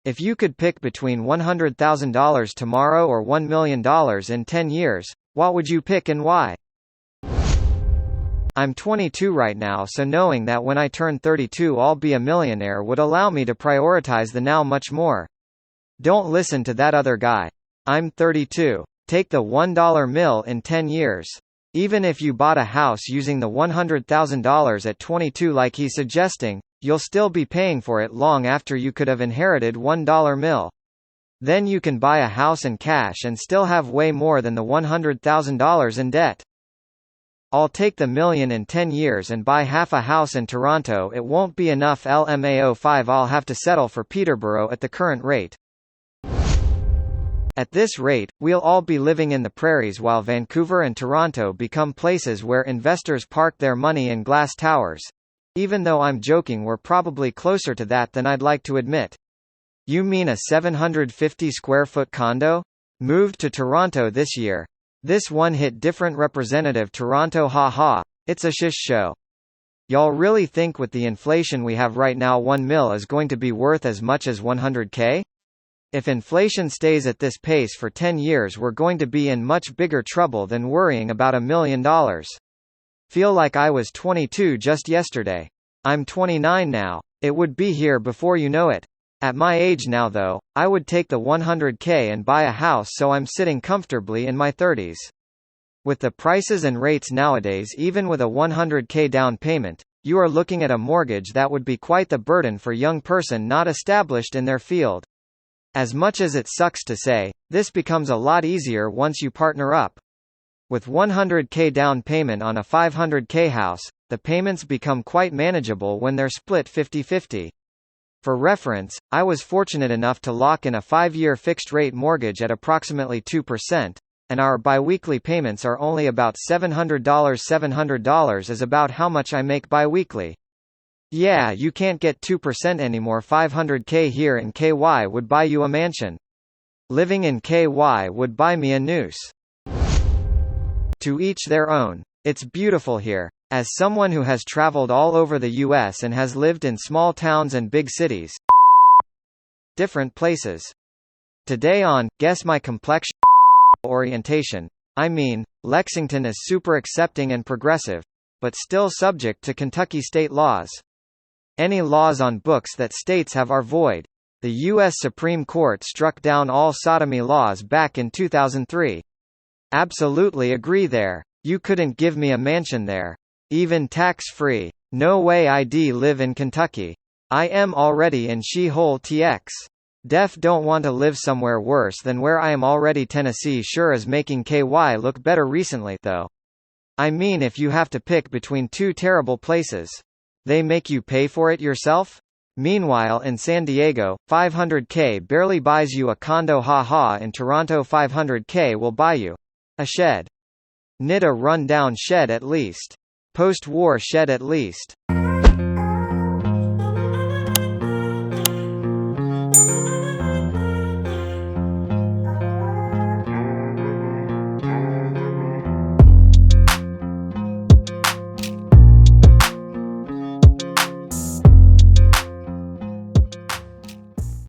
If you could pick between $100,000 tomorrow or $1 million in 10 years, what would you pick and why? I'm 22 right now, so knowing that when I turn 32 I'll be a millionaire would allow me to prioritize the now much more. Don't listen to that other guy. I'm 32. Take the $1 mill in 10 years. Even if you bought a house using the $100,000 at 22 like he's suggesting, you'll still be paying for it long after you could have inherited $1 mill. Then you can buy a house in cash and still have way more than the $100,000 in debt. I'll take the million in 10 years and buy half a house in Toronto. It won't be enough LMAO5. I'll have to settle for Peterborough at the current rate. At this rate, we'll all be living in the prairies while Vancouver and Toronto become places where investors park their money in glass towers. Even though I'm joking, we're probably closer to that than I'd like to admit. You mean a 750 square foot condo? Moved to Toronto this year. This one hit different. Representative Toronto, haha. It's a shish show. Y'all really think with the inflation we have right now 1 mil is going to be worth as much as 100K? If inflation stays at this pace for 10 years we're going to be in much bigger trouble than worrying about $1 million. Feel like I was 22 just yesterday. I'm 29 now. It would be here before you know it. At my age now though, I would take the 100K and buy a house so I'm sitting comfortably in my 30s. With the prices and rates nowadays, even with a 100K down payment, you are looking at a mortgage that would be quite the burden for a young person not established in their field. As much as it sucks to say, this becomes a lot easier once you partner up. With 100K down payment on a 500K house, the payments become quite manageable when they're split 50-50. For reference, I was fortunate enough to lock in a 5-year fixed-rate mortgage at approximately 2%, and our biweekly payments are only about $700. $700 is about how much I make biweekly. Yeah, you can't get 2% anymore. 500K here in KY would buy you a mansion. Living in KY would buy me a noose. To each their own. It's beautiful here. As someone who has traveled all over the US and has lived in small towns and big cities, different places. Today on Guess My Complexion Orientation, I mean, Lexington is super accepting and progressive, but still subject to Kentucky state laws. Any laws on books that states have are void. The U.S. Supreme Court struck down all sodomy laws back in 2003. Absolutely agree there. You couldn't give me a mansion there. Even tax-free. No way I'd live in Kentucky. I am already in She-Hole TX. Def don't want to live somewhere worse than where I am already. Tennessee sure is making KY look better recently, though. I mean, if you have to pick between two terrible places, they make you pay for it yourself? Meanwhile in San Diego, 500K barely buys you a condo. Haha. In Toronto 500K will buy you a shed. Knit a run-down shed at least. Post-war shed at least.